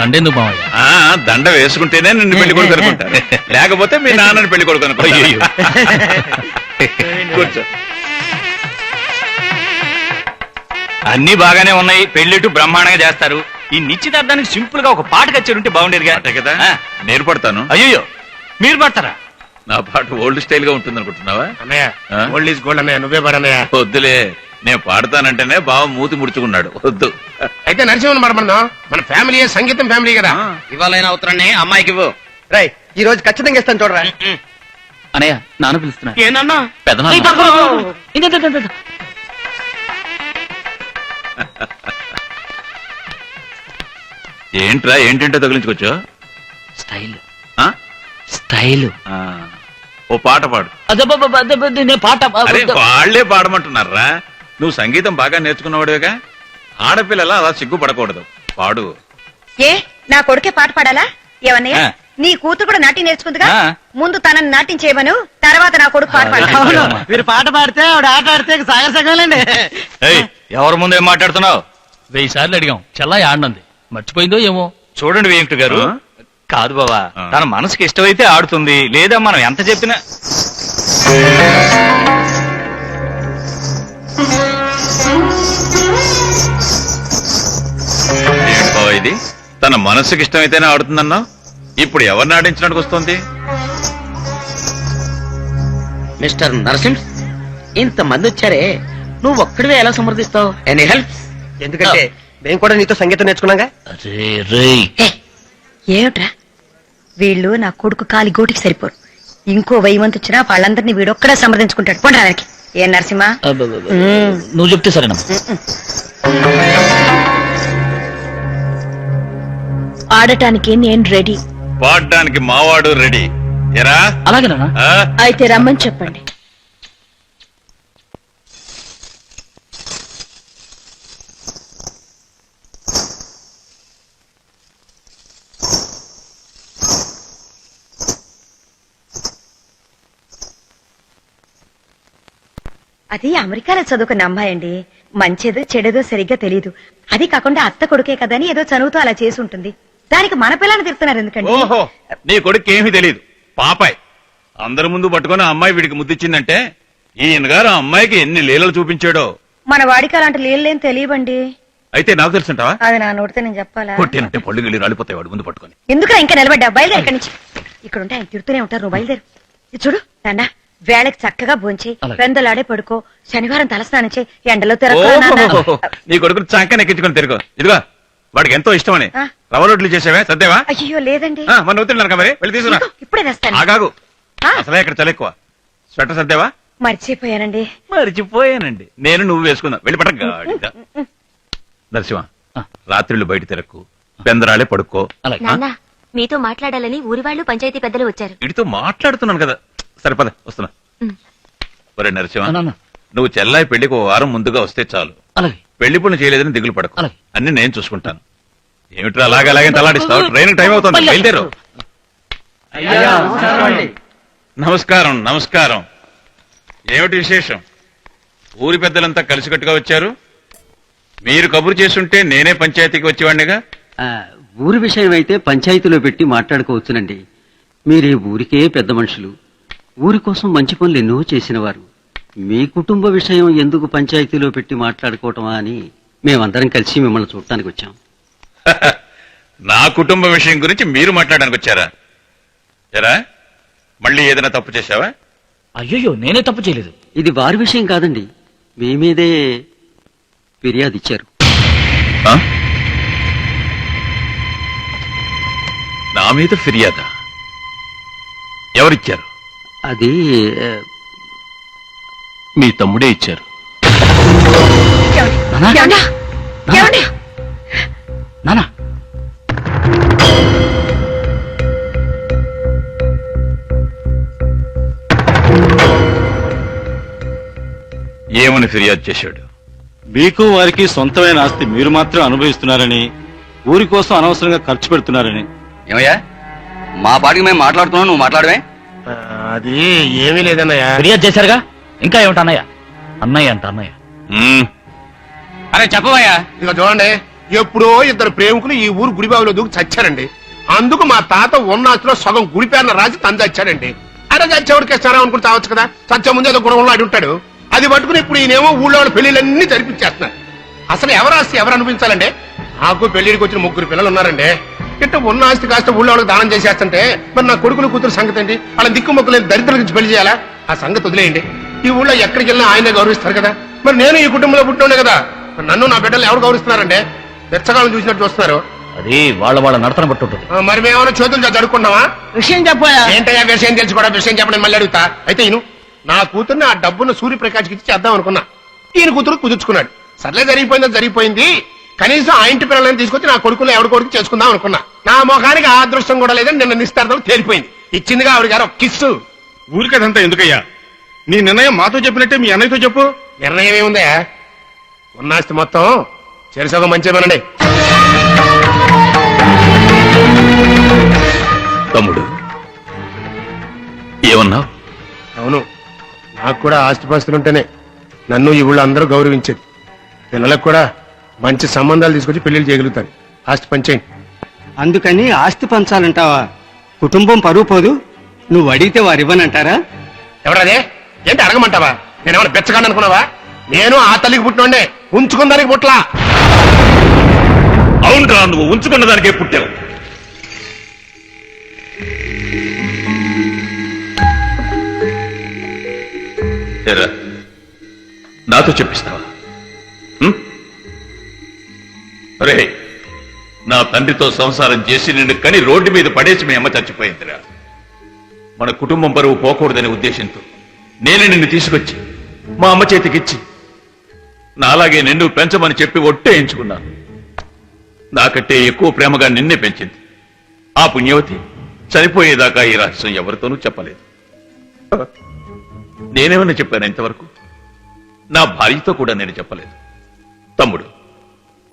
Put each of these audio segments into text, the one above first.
దండెందుకు మావయ్య? దండ వేసుకుంటేనే నిన్ను పెళ్లి కొడుకు అనుకుంటాను, లేకపోతే మీ నాన్నని పెళ్లి కొడుకు అనుకుంటాను. కూర్చో. అన్ని బాగానే ఉన్నాయి, పెళ్లిట్టు బ్రహ్మాండంగా చేస్తారు. ఈ నిశ్చితార్థానికి సింపుల్ గా ఒక పాట కచ్చేరుంటే బాగుండేదిగా. అంతే కదా, నేను పడతాను. అయ్యో మీరు పడతారా? నా పాట ఓల్డ్ స్టైల్ గా ఉంటుంది అనుకుంటున్నావా? అన్నయ్య ఓల్డ్ ఈజ్ గోల్డ్ అన్నయ్య, నువ్వే పాడన్నయ్య. వద్దులే, నేను పాడతానంటేనే బావ మూతి ముడుచుకున్నాడు. వద్దు. అయితే నరసింహన్ పడమన్నాం, మన ఫ్యామిలీ సంగీతం ఫ్యామిలీ కదా. ఇవాళైనా అవుతారని అమ్మాయికి ఇవ్వు. రై ఈ రోజు ఖచ్చితంగా ఇస్తాను చూడరా. అనయ్య నాన్న పిలుస్తున్నా. ఏనన్నా ఏంట్రా ఏంటంటే తగిలించుకోవచ్చు. Style style. ఓ పాట పాడు. పాట అరే వాళ్లే పాడమంటున్నారా? నువ్వు సంగీతం బాగా నేర్చుకున్నవాడుగా, ఆడపిల్లలా అలా సిగ్గుపడకూడదు, పాడు. ఏ నా కొడుకే పాట పాడాలా? ఏమన్నయ్య నీ కూతురు కూడా నాట్యం నేర్చుకుందిగా, ముందు తనని నాట్యం చేయమను, తర్వాత నా కొడుకు పాట పాడాలి. మీరు పాట పాడితే ఆవిడ ఆట ఆడితే సగలండి. ఎవరి ముందు ఏం మాట్లాడుతున్నావు? 1000 సార్లు అడిగాం, చల్లా ఆడినంది, మర్చిపోయిందో ఏమో. చూడండి వెంకట గారు, కాదు బావా, తన మనసుకి ఇష్టమైతే ఆడుతుంది, లేదా మనం ఎంత చెప్పినా. ఏంటి బావ ఇది, తన మనసుకి ఇష్టమైతేనే ఆడుతుందన్నా? ఇప్పుడు ఎవరిని ఆడించడానికి వస్తుంది? మిస్టర్ నరసింహ్, ఇంత మంది వచ్చారే, నువ్వు ఒక్కడివే ఎలా సమర్థిస్తావు? Any help? ఎందుకంటే మేము కూడా నీతో సంగీతం నేర్చుకున్నాగా. ఏమిట్రా వీళ్ళు నా కొడుకు కాలి గోటికి సరిపోరు, ఇంకో 1000 మంది వచ్చినా వాళ్ళందరినీ వీడొక్కడే సంప్రదించుకుంటాడు. పోండి రానికి. ఏ నరసింహ, నువ్వు చెప్తే సరేనా? ఆడటానికి నేను రెడీ, పాడడానికి మావాడు రెడీ. ఎరా అలాగేనా? అయితే రమ్మని చెప్పండి. అది అమెరికాలో చదువుకున్న అమ్మాయి అండి, మంచిదో చెడేదో సరిగ్గా తెలీదు. అది కాకుండా అత్త కొడుకే కదని ఏదో చదువుతూ అలా చేసి ఉంటుంది. దానికి మన పిల్లల్ని తిడుతున్నారు ఎందుకండి? ఓహో, నీ కొడుకు ఏమీ తెలియదు, పాపాయ్. అందరి ముందు పట్టుకుని అమ్మాయి వీడికి ముద్దిచ్చిందంటే ఈయన గారు ఆ అమ్మాయికి ఎన్ని లీలలు చూపించాడో. మన వాడికి అలాంటి లీలలేం తెలియబండి. అయితే నాకు తెలుసుంటావా? అది నా నోటితో నేను చెప్పాలా? కొట్టేనంటే పళ్ళు గిళ్ళు రాలిపోతాయి వాడు ముందు పట్టుకొని. ఎందుకు ఇంకా నిలబడ్డా? బయలుదేరు ఇక్కడి నుంచి. ఇక్కడ ఉంటే ఆయన తిడుతూనే ఉంటారు, నువ్వు బయలుదేరు. ఇది చూడు నాన్న, వేళకి చక్కగా భోంచి పెందలాడే పడుకో, శనివారం తలస్నానం చేయి, ఎండలో ఓహో, నీ కొడుకుని చంకని ఎక్కించుకొని తిరుగు. ఇదిగో వాడికి ఎంతో ఇష్టమని రవ్వ రొట్లు చేసేవే, సర్దేవా? అయ్యో లేదండి, మన అవుతున్నాను మరి, వెళ్ళి తీసుకురా. ఇప్పుడే తెస్తాను. ఆగాగు, అసలే ఇక్కడ చలి ఎక్కువ. స్వెటర్ సర్దేవా? మర్చిపోయానండి. మర్చిపోయానండి. నేను నువ్వు వేసుకుందా, వెళ్ళి పట్టగా. నరసింహ, రాత్రిళ్ళు బయట తిరక్కు, పెందరాళే పడుకో. నాన్న మీతో మాట్లాడాలని ఊరి వాళ్ళు పంచాయతీ పెద్దలు వచ్చారు. వీటితో మాట్లాడుతున్నాను కదా, సరిపద వస్తున్నా. ఒరే నరసింహ, నువ్వు చెల్లాయి పెళ్లికి 1 వారం ముందుగా వస్తే చాలు. పెళ్లి పనులు చేయలేదని దిగులు పడకు, అన్ని నేను చూసుకుంటాను. ఏమిట్రా అలాగే తలాడిస్తావు? ట్రైన్ టైం అవుతుంది, బయలుదేరు. నమస్కారం. నమస్కారం. ఏమిటి విశేషం? ఊరి పెద్దలంతా కలిసికట్టుగా వచ్చారు. మీరు కబురు చేస్తుంటే నేనే పంచాయతీకి వచ్చేవాడినిగా. ఊరి విషయం అయితే పంచాయతీలో పెట్టి మాట్లాడుకోవచ్చునండి. మీరే ఊరికే పెద్ద మనుషులు, ఊరి కోసం మంచి పనులు ఎన్నో చేసిన వారు. మీ కుటుంబ విషయం ఎందుకు పంచాయతీలో పెట్టి మాట్లాడుకోవటమా అని మేమందరం కలిసి మిమ్మల్ని చూడటానికి వచ్చాం. నా కుటుంబ విషయం గురించి మీరు మాట్లాడడానికి వచ్చారా? ఎరా మళ్ళీ ఏదైనా తప్పు చేశావా? అయ్యో నేనే తప్పు చేయలేదు. ఇది వారి విషయం కాదండి, మీ మీదే ఫిర్యాదు ఇచ్చారు. నా మీద ఫిర్యాదా? ఎవరిచ్చారు? అది మీ తమ్ముడే ఇచ్చారు. నానా ఏమని ఫిర్యాదు చేశాడు? మీకు వారికి సొంతమైన ఆస్తి మీరు మాత్రం అనుభవిస్తున్నారని, ఊరి కోసం అనవసరంగా ఖర్చు పెడుతున్నారని. ఏమయ్యా, మా పాటికి మేము మాట్లాడుతున్నాం, నువ్వు మాట్లాడమే. అది ఏమీ లేదన్నయ్య. ఫిర్యాదు చేశారుగా, ఇంకా ఏమిటి అన్నయ్య? అన్నయ్య అంట అన్నయ్య. అరే చెప్పవయ్యా. ఇక చూడండి, ఎప్పుడో ఇద్దరు ప్రేమికులు ఈ ఊరు గుడిబావిలో దూకి చచ్చారండి. అందుకు మా తాత ఉన్న ఆస్తిలో సగం గుడి పేరున రాసి తను చచ్చాడండి. అరే చచ్చేవాడికి ఇస్తారా అనుకుని చావచ్చు కదా, చచ్చే ముందు ఏదో గుణంలో ఆడి ఉంటాడు. అది పట్టుకుని ఇప్పుడు ఈయనేమో ఊళ్ళో వాళ్ళ పెళ్లిళ్ళన్నీ జరిపించేస్తున్నారు. అసలు ఎవరు ఆస్తి ఎవరు అనిపించాలండి? నాకు పెళ్లిడికి వచ్చిన 3 పిల్లలు ఉన్నారండి. ఇట్ట ఉన్న ఆస్తి కాస్త ఊళ్ళో వాళ్ళకి దానం చేసేస్తుంటే మరి నా కొడుకులు కూతురు సంగతి ఏంటి? వాళ్ళ దిక్కుమొక్కలేని దరిద్రుల నుంచి పెళ్లి చేయాలా? ఆ సంగతి వదిలేయండి. ఈ ఊళ్ళో ఎక్కడికి వెళ్ళినా ఆయనే గౌరవిస్తారు కదా. మరి నేను ఈ కుటుంబంలో పుట్టినే కదా, మరి నన్ను నా బిడ్డలు ఎవరు గౌరవిస్తున్నారండి? బెచ్చగాలను చూసినట్టు చూస్తున్నారు. అది వాళ్ళ నడతన పట్టు ఉంటుంది. మరి మేమేమైనా చేతులు జరుపుకుంటామా? విషయం చెప్పాయా? ఏంటయ్యా విషయం తెలుసు కూడా విషయం చెప్పడం మళ్ళీ అడుగుతా. అయితే ఈయన నా కూతుర్ని ఆ డబ్బును సూర్యప్రకాష్కి ఇచ్చి చేద్దాం అనుకున్నా. ఈయన కూతురు కుదుర్చుకున్నాడు. సర్లే జరిగిపోయిందో జరిగిపోయింది. కనీసం ఆ ఇంటి పిల్లలని తీసుకొచ్చి నా కొడుకులు ఎవరి కొడుకు చేసుకుందాం అనుకున్నా. నా ముఖానికి ఆ అదృష్టం కూడా లేదని నిన్న నిస్తార్థం తేలిపోయింది. ఇచ్చిందిగా ఆవిడ గారు ఒక కిస్సు. ఊరికదంతా ఎందుకయ్యా? నీ నిర్ణయం మాతో చెప్పినట్టే మీ అన్నయ్యతో చెప్పు. నిర్ణయం ఏముందా? ఉన్నాస్తి మొత్తం చెరుసగం మంచిదేనండి. తమ్ముడు ఏమన్నావు? అవును, నాకు కూడా ఆస్తిపాస్తులుంటేనే నన్ను ఈ ఊళ్ళో అందరూ గౌరవించేది. పిల్లలకు కూడా మంచి సంబంధాలు తీసుకొచ్చి పెళ్లిళ్ళు చేయగలుగుతాను. ఆస్తి పంచేయండి. అందుకని ఆస్తి పంచాలంటావా? కుటుంబం పరువు పోదు. నువ్వు అడిగితే వారు ఇవ్వనంటారా? ఎవరదే? ఏంటి అడగమంటావా? నేనేమన్నా బెచ్చగాను అనుకున్నావా? నేను ఆ తల్లికి పుట్టినోండే, ఉంచుకుందానికి పుట్లా. అవునరా, నువ్వు ఉంచుకున్న దానికే పుట్టావు. ఏరా, నాతో చెప్పిస్తావా? అరే, నా తండ్రితో సంసారం చేసి నిన్ను కని రోడ్డు మీద పడేసి మీ అమ్మ చచ్చిపోయిందిరా. మన కుటుంబం బరువు పోకూడదనే ఉద్దేశంతో నేను నిన్ను తీసుకొచ్చి మా అమ్మ చేతికిచ్చి నాలాగే నిన్ను పెంచమని చెప్పి ఒట్టేయించుకున్నాను. నాకంటే ఎక్కువ ప్రేమగా నిన్నే పెంచింది. ఆ పుణ్యవతి చనిపోయేదాకా ఈ రహస్యం ఎవరితోనూ చెప్పలేదు. నేనేమన్నా చెప్పాను ఇంతవరకు? నా భార్యతో కూడా నేను చెప్పలేదు. తమ్ముడు,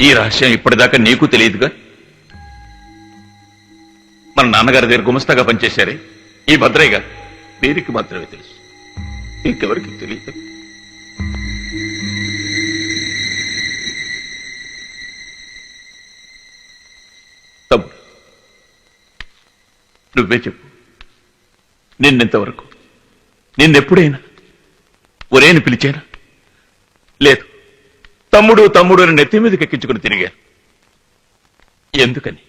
ఈ రహస్యం ఇప్పటిదాకా నీకు తెలియదుగా. మన నాన్నగారి దగ్గర గుమస్తాగా పనిచేశారే ఈ భద్రయ్య గారు, వీరికి మాత్రమే తెలుసు, ఇంకెవరికి తెలియదు. తమ్ముడు, నువ్వే చెప్పు, నిన్నెంతవరకు, నిన్నెప్పుడైనా ఒరేని పిలిచానా? లేదు, తమ్ముడు తమ్ముడు అని నెత్తి మీదకి ఎక్కించుకుని తిరిగాను. ఎందుకని?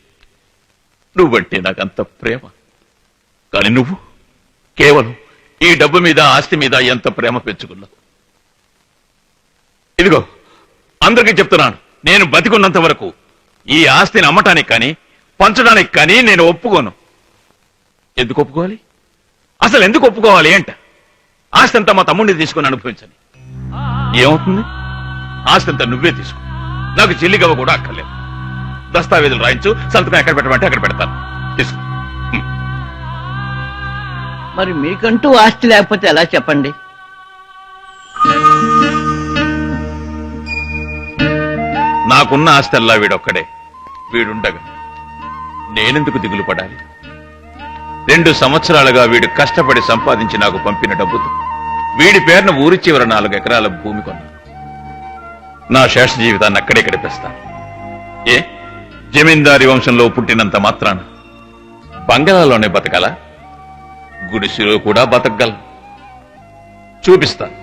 నువ్వంటే నాకంత ప్రేమ. కానీ నువ్వు కేవలం ఈ డబ్బు మీద ఆస్తి మీద ఎంత ప్రేమ పెంచుకున్నావు. ఇదిగో అందరికీ చెప్తున్నాను, నేను బతికున్నంత వరకు ఈ ఆస్తిని అమ్మటానికి కానీ పంచడానికి కానీ నేను ఒప్పుకోను. ఎందుకు ఒప్పుకోవాలి? అసలు ఎందుకు ఒప్పుకోవాలి అంట? ఆస్తి అంతా మా తమ్ముడిని తీసుకుని అనుభవించని. ఏమవుతుంది? ఆస్తి అంతా నువ్వే తీసుకో, నాకు చెల్లిగవ కూడా అక్కర్లేదు. దస్తావేజులు రాయించు, సంతకం ఎక్కడ పెట్టమంటే అక్కడ పెడతాను. తీసుకో. మరి మీకంటూ ఆస్తి లేకపోతే ఎలా చెప్పండి? నాకున్న ఆస్తి అల్లా వీడొక్కడే. వీడుండగా నేనెందుకు దిగులు పడాలి? 2 సంవత్సరాలుగా వీడు కష్టపడి సంపాదించి నాకు పంపిన డబ్బుతో వీడి పేరున ఊరి చివర 4 ఎకరాల భూమి కొన్నాను. నా శేష జీవితాన్ని అక్కడే గడిపేస్తాను. ఏ జమీందారి వంశంలో పుట్టినంత మాత్రాన బంగళాలోనే బతకాల? గుడిసెలో కూడా బతకగలను. చూపిస్తాను.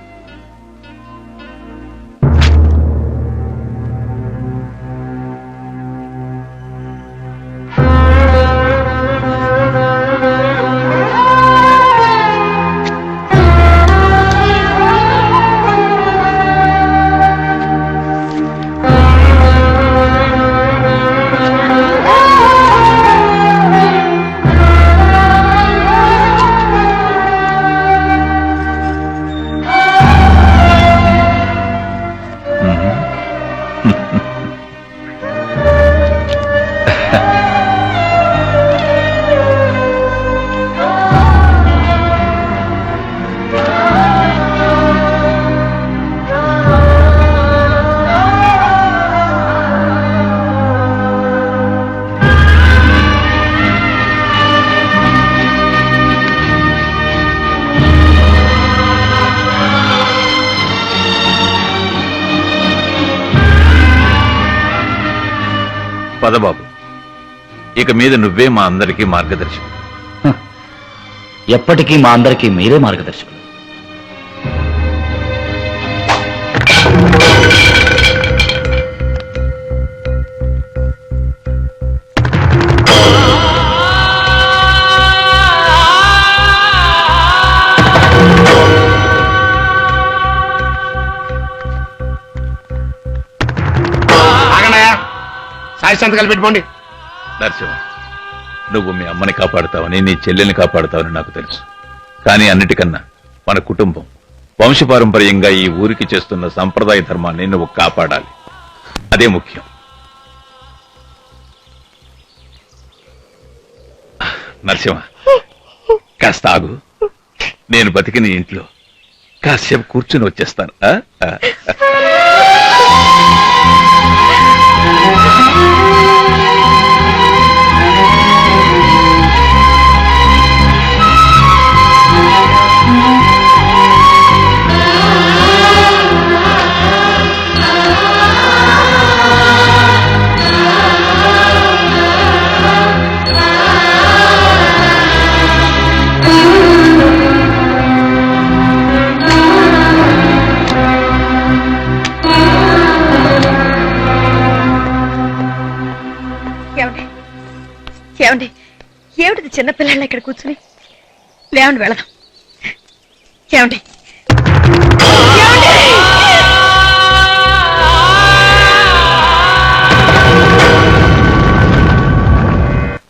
పదబాబు, ఇక మీద నువ్వే మా అందరికీ మార్గదర్శి. ఎప్పటికీ మా అందరికీ మీరే మార్గదర్శకులు. ఆగండియా, సాయి సంతకాలు పెట్టుకోండి. నరసింహ, నువ్వు మీ అమ్మని కాపాడుతావని, నీ చెల్లెల్ని కాపాడుతావని నాకు తెలుసు. కానీ అన్నిటికన్నా మన కుటుంబం వంశపారంపర్యంగా ఈ ఊరికి చేస్తున్న సంప్రదాయ ధర్మాన్ని నువ్వు కాపాడాలి. అదే ముఖ్యం. నరసింహ, కాస్త ఆగు. నేను బతికిన ఇంట్లో కాసేపు కూర్చుని వచ్చేస్తాను. ఏమండి ఏమండి, ఏమిటిది చిన్నపిల్లలు ఇక్కడ కూర్చుని? లేవండి వెళదాం. ఏమండి